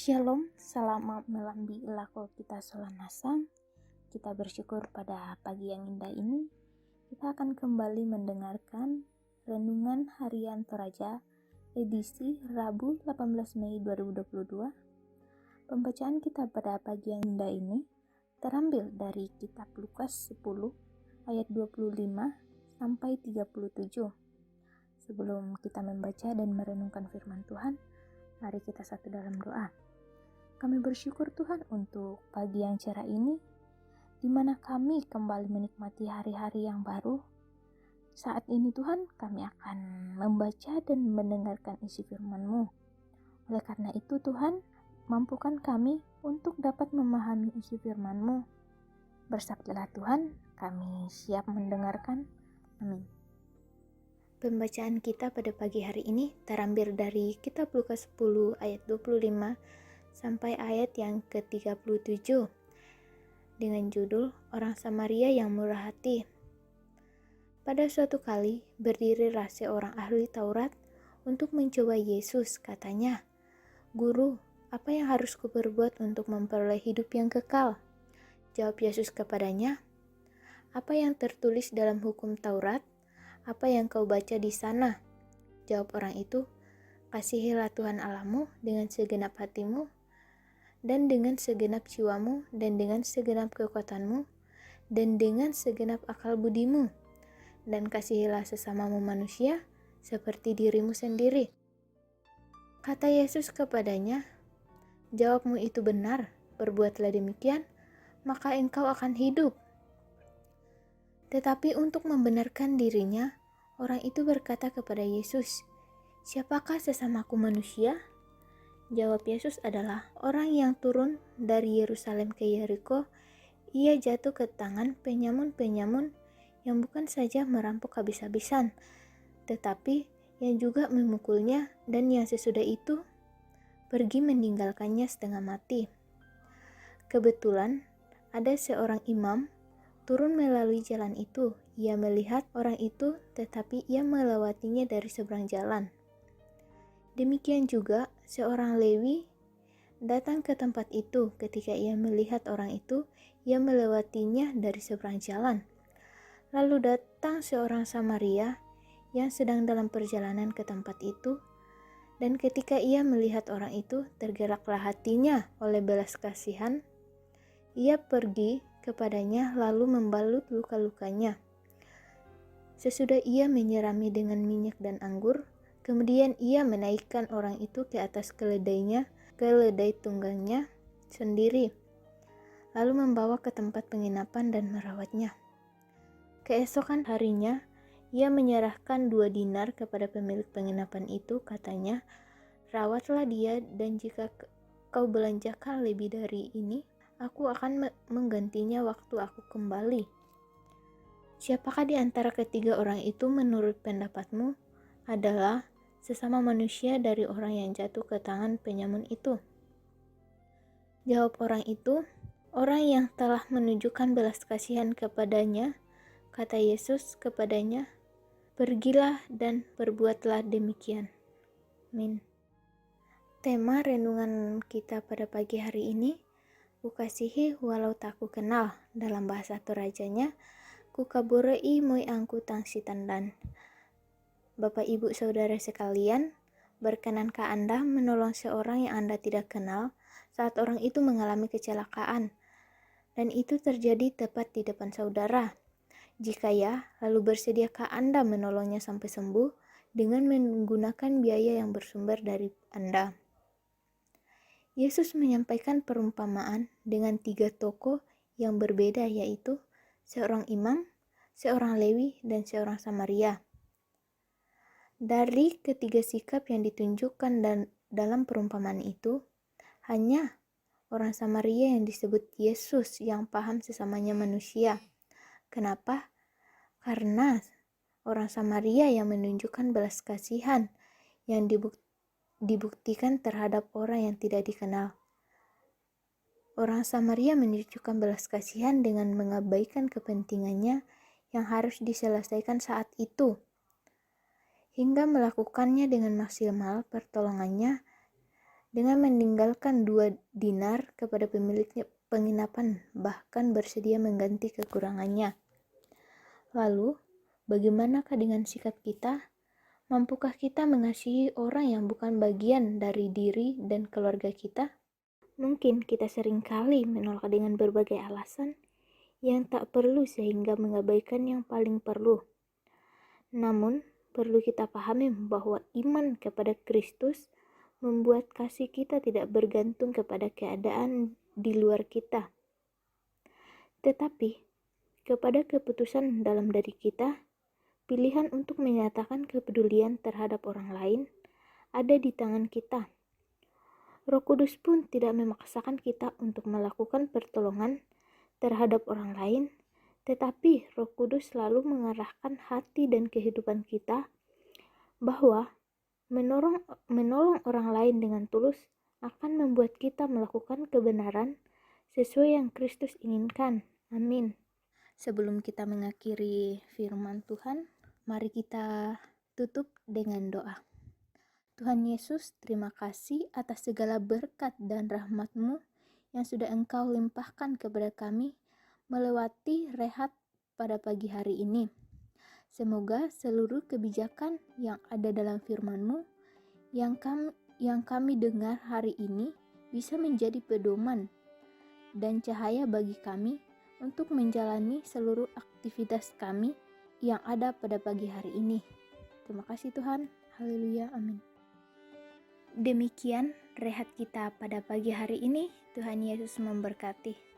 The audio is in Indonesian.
Shalom, selamat melambi ilako kita solanasang. Kita bersyukur pada pagi yang indah ini. Kita akan kembali mendengarkan Renungan Harian Toraja edisi Rabu 18 Mei 2022. Pembacaan kita pada pagi yang indah ini terambil dari kitab Lukas 10 ayat 25 sampai 37. Sebelum kita membaca dan merenungkan firman Tuhan, mari kita satu dalam doa. Kami bersyukur Tuhan untuk pagi yang cerah ini, di mana kami kembali menikmati hari-hari yang baru. Saat ini Tuhan, kami akan membaca dan mendengarkan isi firman-Mu. Oleh karena itu Tuhan, mampukan kami untuk dapat memahami isi firman-Mu. Bersabdalah Tuhan, kami siap mendengarkan. Amin. Pembacaan kita pada pagi hari ini terambil dari kitab Lukas 10 ayat 25 sampai ayat yang ke-37 dengan judul Orang Samaria yang Murah Hati. Pada suatu kali berdirilah seorang ahli Taurat untuk mencoba Yesus. Katanya, "Guru, apa yang harus kuperbuat untuk memperoleh hidup yang kekal?" Jawab Yesus kepadanya, "Apa yang tertulis dalam hukum Taurat? Apa yang kau baca di sana?" Jawab orang itu, "Kasihilah Tuhan Allahmu dengan segenap hatimu, dan dengan segenap jiwamu, dan dengan segenap kekuatanmu, dan dengan segenap akal budimu, dan kasihilah sesamamu manusia seperti dirimu sendiri." Kata Yesus kepadanya, "Jawabmu itu benar, berbuatlah demikian, maka engkau akan hidup." Tetapi untuk membenarkan dirinya, orang itu berkata kepada Yesus, "Siapakah sesamaku manusia?" Jawab Yesus adalah orang yang turun dari Yerusalem ke Yeriko. Ia jatuh ke tangan penyamun-penyamun yang bukan saja merampok habis-habisan, tetapi yang juga memukulnya, dan yang sesudah itu pergi meninggalkannya setengah mati. Kebetulan ada seorang imam turun melalui jalan itu. Ia melihat orang itu, tetapi ia melewatinya dari seberang jalan. Demikian juga seorang Lewi datang ke tempat itu. Ketika ia melihat orang itu, ia melewatinya dari seberang jalan. Lalu datang seorang Samaria yang sedang dalam perjalanan ke tempat itu, dan ketika ia melihat orang itu, tergeraklah hatinya oleh belas kasihan. Ia pergi kepadanya lalu membalut luka-lukanya. Sesudah ia menyirami dengan minyak dan anggur, kemudian ia menaikkan orang itu ke atas keledainya, keledai tunggangnya sendiri, lalu membawa ke tempat penginapan dan merawatnya. Keesokan harinya, ia menyerahkan 2 dinar kepada pemilik penginapan itu. Katanya, "Rawatlah dia, dan jika kau belanjakan lebih dari ini, aku akan menggantinya waktu aku kembali." Siapakah di antara ketiga orang itu menurut pendapatmu adalah sesama manusia dari orang yang jatuh ke tangan penyamun itu? Jawab orang itu, "Orang yang telah menunjukkan belas kasihan kepadanya." Kata Yesus kepadanya, "Pergilah dan perbuatlah demikian." Amin. Tema renungan kita pada pagi hari ini, "Kukasihi walau tak ku kenal." Dalam bahasa Torajanya, "Kukaborei moi angku tang sitandan." Bapak Ibu Saudara sekalian, berkenankah Anda menolong seorang yang Anda tidak kenal saat orang itu mengalami kecelakaan, dan itu terjadi tepat di depan saudara? Jika ya, lalu bersediakah Anda menolongnya sampai sembuh dengan menggunakan biaya yang bersumber dari Anda? Yesus menyampaikan perumpamaan dengan 3 tokoh yang berbeda, yaitu seorang imam, seorang Lewi, dan seorang Samaria. Dari ketiga sikap yang ditunjukkan dalam perumpamaan itu, hanya orang Samaria yang disebut Yesus yang paham sesamanya manusia. Kenapa? Karena orang Samaria yang menunjukkan belas kasihan yang dibuktikan terhadap orang yang tidak dikenal. Orang Samaria menunjukkan belas kasihan dengan mengabaikan kepentingannya yang harus diselesaikan saat itu, hingga melakukannya dengan maksimal pertolongannya dengan meninggalkan 2 dinar kepada pemiliknya penginapan, bahkan bersedia mengganti kekurangannya. Lalu, bagaimanakah dengan sikap kita? Mampukah kita mengasihi orang yang bukan bagian dari diri dan keluarga kita? Mungkin kita seringkali menolak dengan berbagai alasan yang tak perlu sehingga mengabaikan yang paling perlu. Namun, perlu kita pahami bahwa iman kepada Kristus membuat kasih kita tidak bergantung kepada keadaan di luar kita, tetapi kepada keputusan dalam diri kita. Pilihan untuk menyatakan kepedulian terhadap orang lain ada di tangan kita. Roh Kudus pun tidak memaksakan kita untuk melakukan pertolongan terhadap orang lain, tetapi Roh Kudus selalu mengarahkan hati dan kehidupan kita bahwa menolong orang lain dengan tulus akan membuat kita melakukan kebenaran sesuai yang Kristus inginkan. Amin. Sebelum kita mengakhiri firman Tuhan, mari kita tutup dengan doa. Tuhan Yesus, terima kasih atas segala berkat dan rahmat-Mu yang sudah Engkau limpahkan kepada kami melewati rehat pada pagi hari ini. Semoga seluruh kebijakan yang ada dalam firman-Mu yang kami dengar hari ini bisa menjadi pedoman dan cahaya bagi kami untuk menjalani seluruh aktivitas kami yang ada pada pagi hari ini. Terima kasih Tuhan. Haleluya. Amin. Demikian rehat kita pada pagi hari ini. Tuhan Yesus memberkati.